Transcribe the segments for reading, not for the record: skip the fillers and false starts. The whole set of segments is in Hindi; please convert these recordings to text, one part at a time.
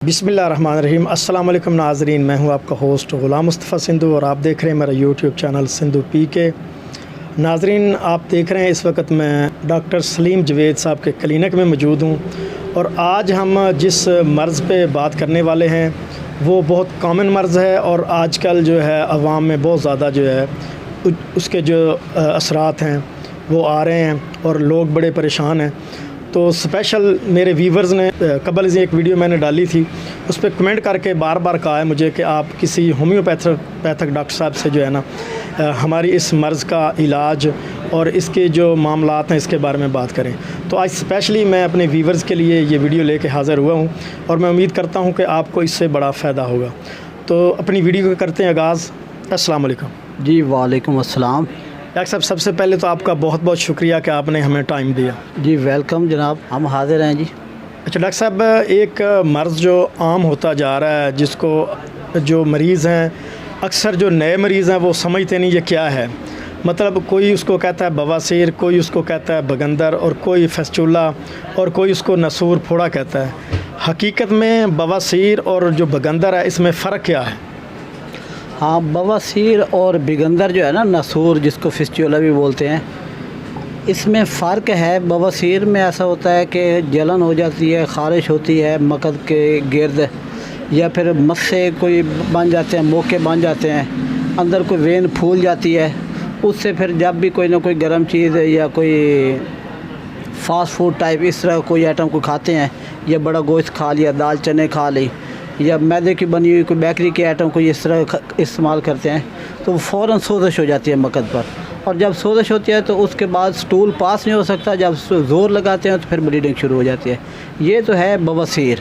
बिस्मिल्लाहिर्रहमानिर्रहीम। अस्सलाम वालेकुम नाज़रीन, मैं हूं आपका होस्ट ग़ुलाम मुस्तफ़ा सिंधु और आप देख रहे हैं मेरा यूट्यूब चैनल सिंधु पी के। नाज़रीन, आप देख रहे हैं इस वक्त मैं डॉक्टर सलीम जवेद साहब के क्लिनिक में मौजूद हूं और आज हम जिस मर्ज़ पे बात करने वाले हैं वो बहुत कॉमन मर्ज़ है और आजकल जो है अवाम में बहुत ज़्यादा जो है उसके जो असरात हैं वो आ रहे हैं और लोग बड़े परेशान हैं। तो स्पेशल मेरे व्यूवर्स ने कबल से एक वीडियो मैंने डाली थी, उस पर कमेंट करके बार बार कहा है मुझे कि आप किसी होम्योपैथिक डॉक्टर साहब से जो है ना हमारी इस मर्ज़ का इलाज और इसके जो मामलात हैं इसके बारे में बात करें। तो आज स्पेशली मैं अपने व्यूवर्स के लिए ये वीडियो लेके हाज़िर हुआ हूँ और मैं उम्मीद करता हूँ कि आपको इससे बड़ा फ़ायदा होगा। तो अपनी वीडियो को करते हैं आगाज़। अस्सलाम वालेकुम। जी वालेकुम अस्सलाम। डॉक्टर साहब, सबसे पहले तो आपका बहुत बहुत शुक्रिया कि आपने हमें टाइम दिया। जी वेलकम जनाब, हम हाज़िर हैं जी। अच्छा डॉक्टर साहब, एक मर्ज़ जो आम होता जा रहा है जिसको जो मरीज़ हैं अक्सर जो नए मरीज़ हैं वो समझते नहीं ये क्या है। मतलब कोई उसको कहता है बवासीर, कोई उसको कहता है बगंदर और कोई फेस्टुला और कोई उसको नसूर फोड़ा कहता है। हकीकत में बवासीर और जो बगंदर है इसमें फ़र्क क्या है? हाँ, बवासीर और बिगंदर जो है ना, नसूर जिसको फिस्टुला भी बोलते हैं, इसमें फ़र्क है। बवासीर में ऐसा होता है कि जलन हो जाती है, ख़ारिश होती है मकद के गिर्द, या फिर मस्से कोई बन जाते हैं, मोके बन जाते हैं, अंदर कोई वेन फूल जाती है। उससे फिर जब भी कोई ना कोई गर्म चीज़ या कोई फ़ास्ट फूड टाइप इस तरह कोई आइटम को खाते हैं, या बड़ा गोश्त खा लिया, दाल चने खा ली, या मैदे की बनी हुई कोई बेकरी के आइटम को इस तरह इस्तेमाल करते हैं, तो फ़ौरन सोजिश हो जाती है मकद पर। और जब सोजिश होती है तो उसके बाद स्टूल पास नहीं हो सकता, जब ज़ोर लगाते हैं तो फिर ब्लीडिंग शुरू हो जाती है। ये तो है बवासीर।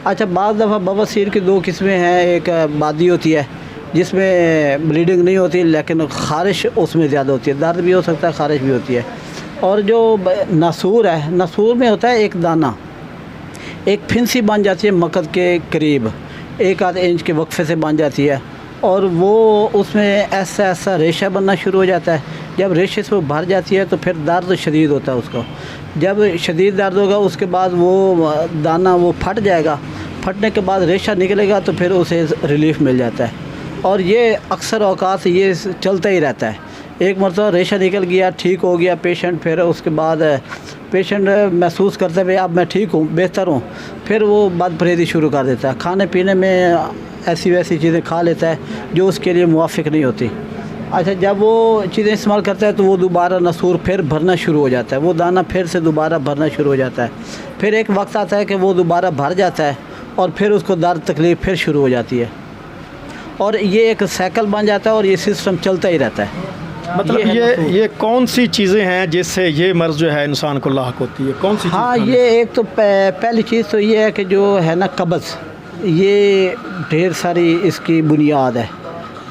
अच्छा, बाज़ दफ़ा बवासीर की दो किस्में हैं। एक बादी होती है जिसमें ब्लीडिंग नहीं होती लेकिन ख़ारिश उसमें ज़्यादा होती है, दर्द भी हो सकता है, ख़ारिश भी होती है। और जो नसूर है, नसूर में होता है एक दाना, एक फिंसी बन जाती है मकद के करीब, 1-8 इंच के वक्फे से बन जाती है, और वो उसमें ऐसा ऐसा रेशा बनना शुरू हो जाता है। जब रेशे से वो भर जाती है तो फिर दर्द शदीद होता है उसको। जब शदीद दर्द होगा उसके बाद वो दाना वो फट जाएगा, फटने के बाद रेशा निकलेगा तो फिर उसे रिलीफ़ मिल जाता है। और ये अक्सर औकात ये चलता ही रहता है। एक मरतबा रेशा निकल गया, ठीक हो गया पेशेंट, फिर उसके बाद पेशेंट महसूस करता है भाई अब मैं ठीक हूँ, बेहतर हूँ, फिर वो बदपरहेज़ी शुरू कर देता है। खाने पीने में ऐसी वैसी चीज़ें खा लेता है जो उसके लिए मुवाफ़िक नहीं होती। अच्छा, जब वो चीज़ें इस्तेमाल करता है तो वो दोबारा नसूर फिर भरना शुरू हो जाता है, वो दाना फिर से दोबारा भरना शुरू हो जाता है। फिर एक वक्त आता है कि वो दोबारा भर जाता है और फिर उसको दर्द तकलीफ़ फिर शुरू हो जाती है, और ये एक साइकिल बन जाता है और ये सिस्टम चलता ही रहता है। मतलब ये कौन सी चीज़ें हैं जिससे ये मर्ज़ जो है इंसान को लाहक होती है? कौन सी? हाँ, ये एक तो पहली चीज़ तो ये है कि जो है ना कब्ज़, ये ढेर सारी इसकी बुनियाद है।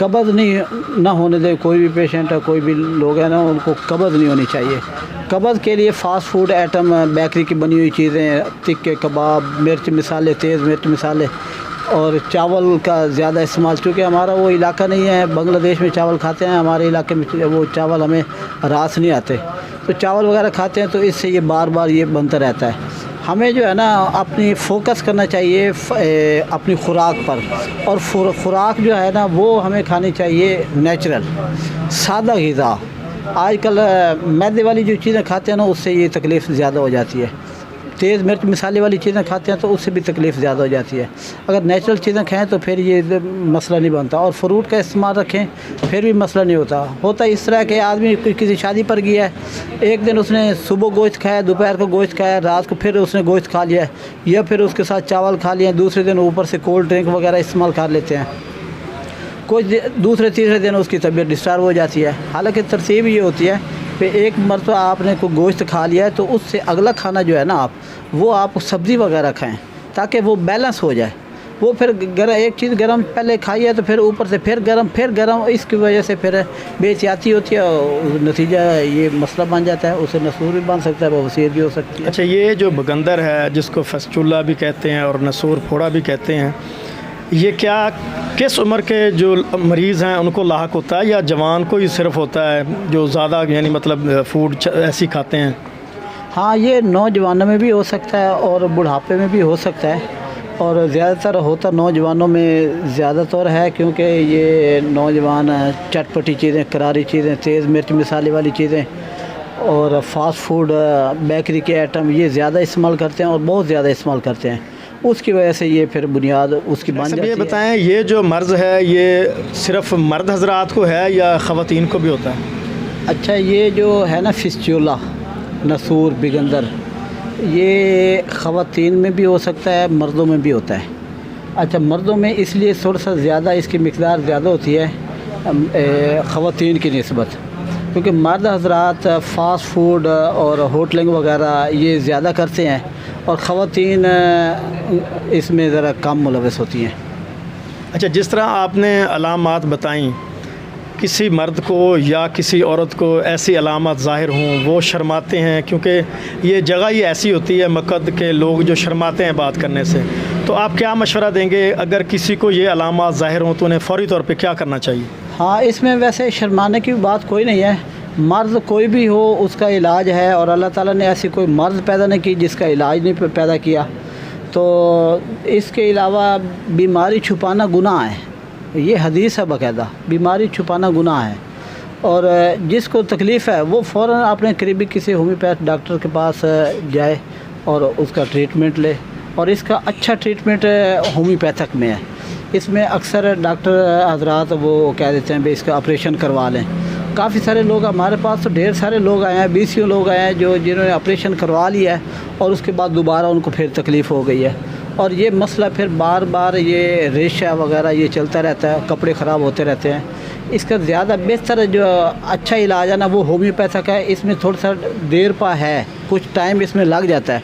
कब्ज़ नहीं ना होने दे कोई भी पेशेंट है, कोई भी लोग हैं ना, उनको कब्ज़ नहीं होनी चाहिए। कब्ज़ के लिए फ़ास्ट फूड आइटम, बेकरी की बनी हुई चीज़ें, तिक्के कबाब, मिर्च मिसाले, तेज़ मिर्च मिसाले, और चावल का ज़्यादा इस्तेमाल, चूँकि हमारा वो इलाका नहीं है, बांग्लादेश में चावल खाते हैं, हमारे इलाके में वो चावल हमें रास नहीं आते, तो चावल वगैरह खाते हैं, तो इससे ये बार बार ये बनता रहता है। हमें जो है ना अपनी फ़ोकस करना चाहिए अपनी ख़ुराक पर, और ख़ुराक जो है ना वो हमें खानी चाहिए नेचुरल, सादा ग़िज़ा। आजकल मैदे वाली जो चीज़ें खाते हैं ना उससे ये तकलीफ़ ज़्यादा हो जाती है। तेज़ मिर्च मिसाले वाली चीज़ें खाते हैं तो उससे भी तकलीफ़ ज़्यादा हो जाती है। अगर नेचुरल चीज़ें खाएं तो फिर ये मसला नहीं बनता, और फ्रूट का इस्तेमाल रखें फिर भी मसला नहीं होता इस तरह के आदमी किसी शादी पर गया है, एक दिन उसने सुबह गोश्त खाया, दोपहर को गोश्त खाया, रात को फिर उसने गोश्त खा लिया, या फिर उसके साथ चावल खा लिया, दूसरे दिन ऊपर से कोल्ड ड्रिंक वगैरह इस्तेमाल कर लेते हैं, कुछ दूसरे तीसरे दिन उसकी तबीयत डिस्टर्ब हो जाती है। हालांकि तरतीब ये होती है कि एक मरतबा आपने को गोश्त खा लिया है तो उससे अगला खाना जो है ना आप सब्ज़ी वगैरह खाएं ताकि वो बैलेंस हो जाए। वो फिर एक चीज़ गरम पहले खाई है तो फिर ऊपर से फिर गरम, इसकी वजह से फिर बेहतियाती होती है और नतीजा ये मसला बन जाता है। उसे नसूर भी बन सकता है, बवासीर भी हो सकती है। अच्छा, ये जो बगंदर है जिसको फेस्टुला भी कहते हैं और नसूर फोड़ा भी कहते हैं, ये क्या किस उम्र के जो मरीज़ हैं उनको लाहक होता है या जवान को ही सिर्फ होता है जो ज़्यादा यानी मतलब फूड ऐसी खाते हैं? हाँ, ये नौजवानों में भी हो सकता है और बुढ़ापे में भी हो सकता है। और ज़्यादातर होता नौजवानों में ज़्यादातर है, क्योंकि ये नौजवान चटपटी चीज़ें, करारी चीज़ें, तेज़ मिर्च मसाले वाली चीज़ें और फास्ट फूड, बेकरी के आइटम ये ज़्यादा इस्तेमाल करते हैं और बहुत ज़्यादा इस्तेमाल करते हैं। उसकी वजह से ये फिर बुनियाद उसकी बन जाती है। ये बताएं, ये जो मर्ज़ है ये सिर्फ मर्द हजरात को है या ख़वातीन को भी होता है? अच्छा, ये जो है ना फिस्टुला, नसूर, बिगंदर, ये ख़वातीन में भी हो सकता है, मर्दों में भी होता है। अच्छा, मर्दों में इसलिए थोड़ा सा ज़्यादा इसकी मिक़दार ज़्यादा होती है ख़वातीन की निस्बत, क्योंकि मर्द हजरात फ़ास्ट फूड और होटलिंग वगैरह ये ज़्यादा करते हैं और ख़वातीन इसमें ज़रा कम मुलव्वस होती हैं। अच्छा, जिस तरह आपने अलामात बताई, किसी मर्द को या किसी औरत को ऐसी अलामत ज़ाहिर हों, वो शर्माते हैं, क्योंकि ये जगह ही ऐसी होती है मक्कद के लोग जो शर्माते हैं बात करने से, तो आप क्या मशवरा देंगे अगर किसी को ये अलामत ज़ाहिर हों तो उन्हें फ़ौरी तौर पे क्या करना चाहिए? हाँ, इसमें वैसे शर्माने की बात कोई नहीं है। मर्द कोई भी हो उसका इलाज है, और अल्लाह ताला ने ऐसी कोई मर्द पैदा नहीं की जिसका इलाज नहीं पैदा किया। तो इसके अलावा बीमारी छुपाना गुनाह है, ये हदीस है बाकायदा, बीमारी छुपाना गुनाह है। और जिसको तकलीफ़ है वो फ़ौरन अपने करीबी किसी होम्योपैथ डॉक्टर के पास जाए और उसका ट्रीटमेंट ले। और इसका अच्छा ट्रीटमेंट होम्योपैथिक में है। इसमें अक्सर डॉक्टर हजरात वो कह देते हैं भाई इसका ऑपरेशन करवा लें। काफ़ी सारे लोग हमारे पास तो ढेर सारे लोग आए हैं, 20 लोग आए हैं जिन्होंने ऑपरेशन करवा लिया है और उसके बाद दोबारा उनको फिर तकलीफ़ हो गई है। और ये मसला फिर बार बार ये रेशा वगैरह ये चलता रहता है, कपड़े ख़राब होते रहते हैं। इसका ज़्यादा बेहतर जो अच्छा इलाज है ना वो होम्योपैथिक है। इसमें थोड़ा सा देर पा है, कुछ टाइम इसमें लग जाता है,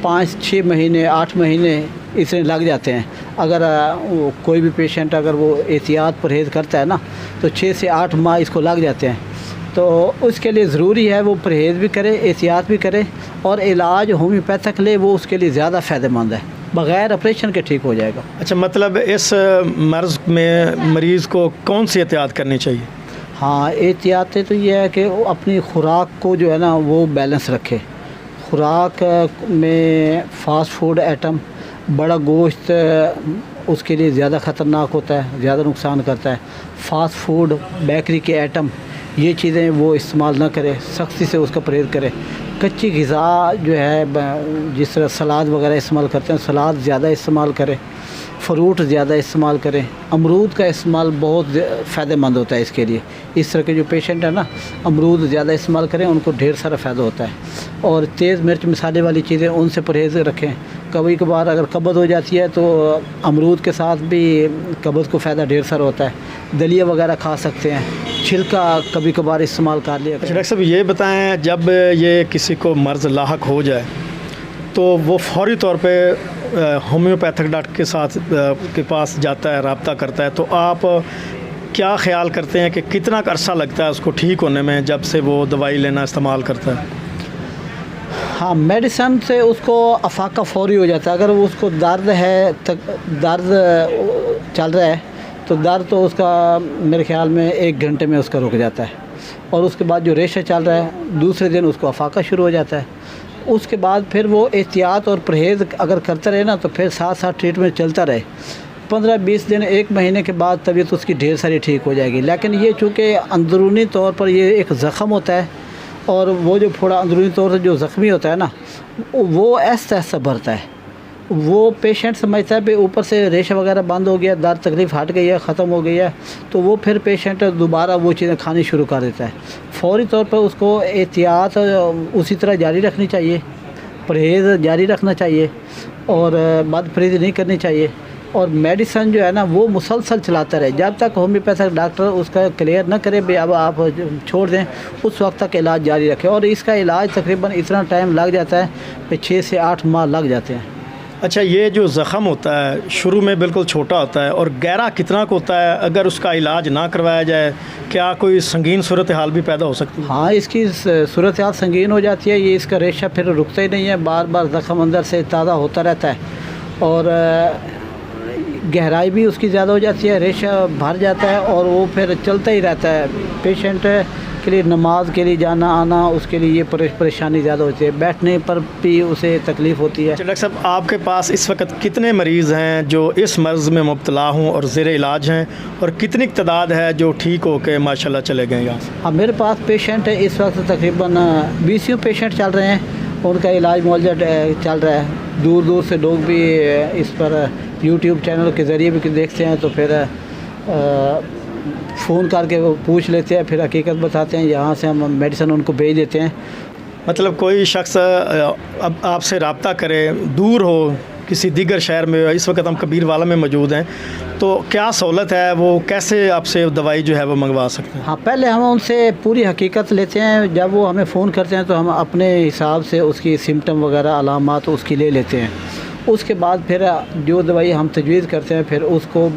5-6 महीने 8 महीने इसमें लग जाते हैं। अगर कोई भी पेशेंट अगर वो एहतियात परहेज़ करता है ना तो 6 से 8 माह इसको लग जाते हैं। तो उसके लिए ज़रूरी है वो परहेज़ भी करे, एहतियात भी करे और इलाज होम्योपैथिक ले, वो उसके लिए ज़्यादा फ़ायदेमंद है, बग़ैर ऑपरेशन के ठीक हो जाएगा। अच्छा, मतलब इस मर्ज़ में मरीज़ को कौन सी एहतियात करनी चाहिए? हाँ, एहतियातें तो ये है कि वो अपनी खुराक को जो है ना वो बैलेंस रखे। खुराक में फ़ास्ट फूड आइटम, बड़ा गोश्त उसके लिए ज़्यादा ख़तरनाक होता है, ज़्यादा नुकसान करता है। फ़ास्ट फूड, बेकरी के आइटम, ये चीज़ें वो इस्तेमाल ना करे, सख्ती से उसका परहेज़ करे। कच्ची ग़िज़ा जो है, जिस तरह सलाद वगैरह इस्तेमाल करते हैं, सलाद ज़्यादा इस्तेमाल करें, फ़रूट ज़्यादा इस्तेमाल करें। अमरूद का इस्तेमाल बहुत फ़ायदेमंद होता है इसके लिए। इस तरह के जो पेशेंट है ना, अमरूद ज़्यादा इस्तेमाल करें, उनको ढेर सारा फ़ायदा होता है। और तेज़ मिर्च मसाले वाली चीज़ें उनसे परहेज़ रखें। कभी कभार अगर कब्ज़ हो जाती है तो अमरूद के साथ भी कब्ज़ को फ़ायदा ढेर सारा होता है। दलिया वगैरह खा सकते हैं, छिलका कभी कभार इस्तेमाल कर लिया। अच्छा डॉक्टर साहब, ये बताएं, जब ये किसी को मर्ज़ लाहक हो जाए तो वो फ़ौरी तौर पे होम्योपैथिक डॉक्टर के साथ के पास जाता है, रब्ता करता है, तो आप क्या ख़्याल करते हैं कि कितना अरसा लगता है उसको ठीक होने में जब से वो दवाई लेना इस्तेमाल करता है? हाँ, मेडिसन से उसको अफाका फ़ौरी हो जाता है। अगर उसको दर्द है, दर्द चल रहा है तो दर्द तो उसका मेरे ख़्याल में 1 घंटे में उसका रुक जाता है। और उसके बाद जो रेशा चल रहा है दूसरे दिन उसको अफाका शुरू हो जाता है। उसके बाद फिर वो एहतियात और परहेज़ अगर करता रहे ना तो फिर साथ साथ ट्रीटमेंट चलता रहे, 15-20 दिन 1 महीने के बाद तबीयत उसकी ढेर सारी ठीक हो जाएगी। लेकिन ये चूँकि अंदरूनी तौर पर ये एक ज़ख़म होता है और वो जो फोड़ा अंदरूनी तौर से जो ज़ख्मी होता है ना वो ऐसा ऐसा भरता है। वो पेशेंट समझता है भाई ऊपर से रेशा वगैरह बंद हो गया, दर्द तकलीफ़ हट गई है, ख़त्म हो गई है, तो वो फिर पेशेंट दोबारा वो चीज़ें खानी शुरू कर देता है। फ़ौरी तौर पर उसको एहतियात उसी तरह जारी रखनी चाहिए, परहेज़ जारी रखना चाहिए और बदपरहेज़ी नहीं करनी चाहिए। और मेडिसन जो है ना वो मुसलसल चलाता रहे जब तक होम्योपैथिक डॉक्टर उसका क्लियर ना करे भाई अब आप छोड़ दें, उस वक्त तक इलाज जारी रखें। और इसका इलाज तकरीबन इतना टाइम लग जाता है कि 6 से 8 माह लग जाते हैं। अच्छा, ये जो ज़ख़म होता है शुरू में बिल्कुल छोटा होता है और गहरा कितना को होता है, अगर उसका इलाज ना करवाया जाए क्या कोई संगीन सूरत हाल भी पैदा हो सकती है? हाँ, इसकी सूरत हाल संगीन हो जाती है। ये इसका रेशा फिर रुकता ही नहीं है, बार बार ज़ख़म अंदर से ताज़ा होता रहता है और गहराई भी उसकी ज़्यादा हो जाती है, रेशा भर जाता है और वो फिर चलता ही रहता है। पेशेंट के लिए नमाज के लिए जाना आना, उसके लिए ये परेशानी ज़्यादा होती है, बैठने पर भी उसे तकलीफ़ होती है। डॉक्टर साहब, आपके पास इस वक्त कितने मरीज़ हैं जो इस मर्ज़ में मुब्तला हों और ज़ेर इलाज हैं, और कितनी तादाद है जो ठीक हो के माशाल्लाह चले गए यहाँ से? हाँ, मेरे पास पेशेंट है इस वक्त तकरीबन 20 पेशेंट चल रहे हैं, उनका इलाज मुआवजा चल रहा है। दूर दूर से लोग भी इस पर यूट्यूब चैनल के ज़रिए भी देखते हैं, तो फिर फ़ोन करके वो पूछ लेते हैं, फिर हकीकत बताते हैं, यहाँ से हम मेडिसिन उनको भेज देते हैं। मतलब कोई शख्स अब आपसे रब्ता करे, दूर हो, किसी दीगर शहर में, इस वक्त हम कबीरवाला में मौजूद हैं, तो क्या सहूलत है, वो कैसे आपसे दवाई जो है वो मंगवा सकते हैं? हाँ, पहले हम उनसे पूरी हकीकत लेते हैं। जब वो हमें फ़ोन करते हैं तो हम अपने हिसाब से उसकी सिम्टम वगैरह अलामात उसकी ले लेते हैं। उसके बाद फिर जो दवाई हम तजवीज़ करते हैं फिर उसको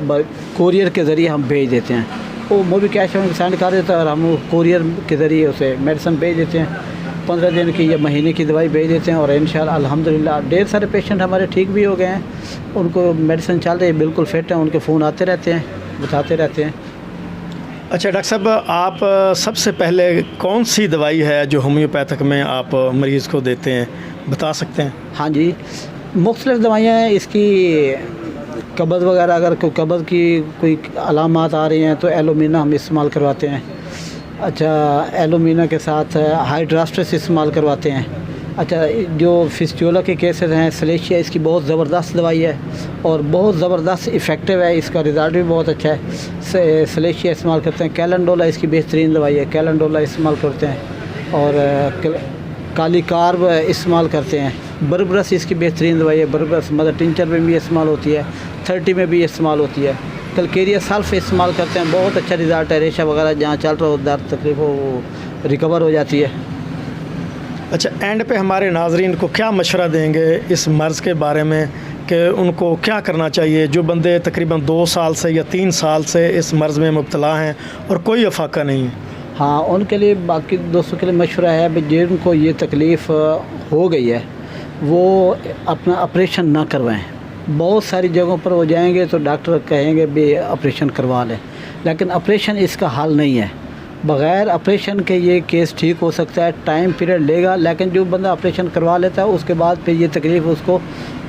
कोरियर के ज़रिए हम भेज देते हैं। वो मोबी कैश में सेंड कर देता है और हम कोरियर के ज़रिए उसे मेडिसिन भेज देते हैं। 15 दिन की या महीने की दवाई भेज देते हैं, और इंशाल्लाह अल्हम्दुलिल्लाह ढेर सारे पेशेंट हमारे ठीक भी हो गए हैं। उनको मेडिसिन चल रही है, बिल्कुल फिट हैं, उनके फ़ोन आते रहते हैं, बताते रहते हैं। अच्छा डॉक्टर साहब, आप सबसे पहले कौन सी दवाई है जो होम्योपैथिक में आप मरीज़ को देते हैं, बता सकते हैं? हाँ जी, मुख्तलिफ़ दवाइयाँ हैं इसकी। कब्ज़ वगैरह, अगर कोई कब्ज़ की कोई अलामात आ रही हैं तो एलोमिना हम इस्तेमाल करवाते हैं। अच्छा, एलोमिना के साथ हाइड्रास्ट्रस इस्तेमाल करवाते हैं। अच्छा, जो फिस्टुला के केसेस हैं, सलेशिया इसकी बहुत ज़बरदस्त दवाई है और बहुत ज़बरदस्त इफ़ेक्टिव है, इसका रिज़ल्ट भी बहुत अच्छा है। सलेशिया इस्तेमाल करते हैं। कैलेंडोला इसकी बेहतरीन दवाई है, कैलेंडोला इस्तेमाल करते हैं। और काली कार्ब इस्तेमाल करते हैं। बरबरस इसकी बेहतरीन दवाई है, बरबरस मदर टिंचर में भी इस्तेमाल होती है, 30 में भी इस्तेमाल होती है। कलकेरिया सल्फ इस्तेमाल करते हैं, बहुत अच्छा रिज़ल्ट है। रेशा वगैरह जहाँ चल रहा हो, दर्द तकलीफ हो, वो रिकवर हो जाती है। अच्छा, एंड पे हमारे नाजरीन को क्या मशवरा देंगे इस मर्ज़ के बारे में कि उनको क्या करना चाहिए, जो बंदे तकरीबन 2 साल से या 3 साल से इस मर्ज़ में मुब्तला हैं और कोई अफाका नहीं है? हाँ, उनके लिए, बाकी दोस्तों के लिए मशवरा है भाई, जिनको ये तकलीफ़ हो गई है वो अपना ऑपरेशन ना करवाएं। बहुत सारी जगहों पर वो जाएंगे तो डॉक्टर कहेंगे भी ऑपरेशन करवा लें, लेकिन ऑपरेशन इसका हल नहीं है। बग़ैर ऑपरेशन के ये केस ठीक हो सकता है, टाइम पीरियड लेगा, लेकिन जो बंदा ऑपरेशन करवा लेता है उसके बाद फिर ये तकलीफ़ उसको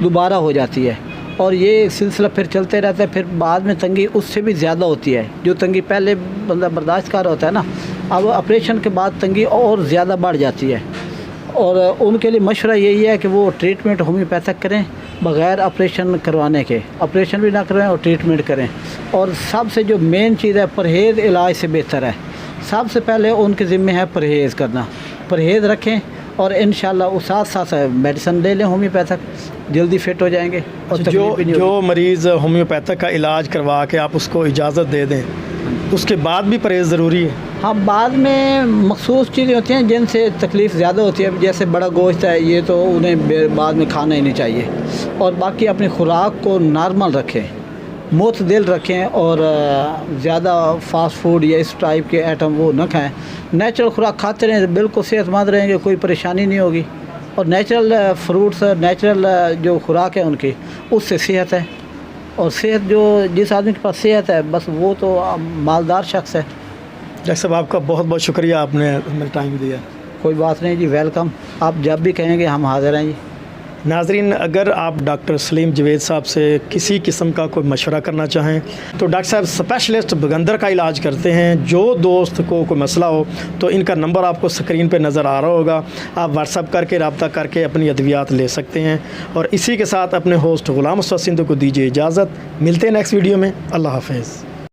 दोबारा हो जाती है और ये सिलसिला फिर चलते रहता है। फिर बाद में तंगी उससे भी ज़्यादा होती है। जो तंगी पहले बंदा बर्दाश्त कर रहा होता है ना, अब ऑपरेशन के बाद तंगी और ज़्यादा बढ़ जाती है। और उनके लिए मशवरा यही है कि वो ट्रीटमेंट होम्योपैथिक करें बग़ैर ऑपरेशन करवाने के। ऑपरेशन भी ना करवाएं और ट्रीटमेंट करें। और सबसे जो मेन चीज़ है, परहेज़ इलाज से बेहतर है। सबसे पहले उनके ज़िम्मे है परहेज़ करना, परहेज़ रखें और इंशाल्लाह वो साथ साथ मेडिसिन ले लें होम्योपैथिक, जल्दी फिट हो जाएंगे। और जो मरीज़ होम्योपैथिक का इलाज करवा के आप उसको इजाज़त दे दें, उसके बाद भी परहेज़ ज़रूरी है? हाँ, बाद में मखसूस चीज़ें होती हैं जिनसे तकलीफ़ ज़्यादा होती है, जैसे बड़ा गोश्त है, ये तो उन्हें बाद में खाना ही नहीं चाहिए। और बाकी अपनी खुराक को नॉर्मल रखें, मुतदिल रखें और ज़्यादा फास्ट फूड या इस टाइप के आइटम वो न खाएं। नेचुरल खुराक खाते रहें, बिल्कुल सेहतमंद रहेंगे, कोई परेशानी नहीं होगी। और नेचुरल फ्रूट्स, नेचुरल जो खुराक है उनकी, उससे सेहत है। और सेहत, जो जिस आदमी के पास सेहत है बस वो तो मालदार शख्स है। डॉक्टर साहब, आपका बहुत बहुत शुक्रिया, आपने हमें टाइम दिया। कोई बात नहीं जी, वेलकम। आप जब भी कहेंगे हम हाज़िर हैं जी। नाजरीन, अगर आप डॉक्टर सलीम जवेद साहब से किसी किस्म का कोई मशवरा करना चाहें तो डॉक्टर साहब स्पेशलिस्ट बगंदर का इलाज करते हैं। जो दोस्त को कोई मसला हो तो इनका नंबर आपको स्क्रीन पे नज़र आ रहा होगा, आप व्हाट्सअप करके रब्ता करके अपनी अद्वियात ले सकते हैं। और इसी के साथ अपने होस्ट ग़ुलाम मुस्तफ़ा सिंधू को दीजिए इजाज़त। मिलते हैं नेक्स्ट वीडियो में। अल्लाह हाफ़िज़।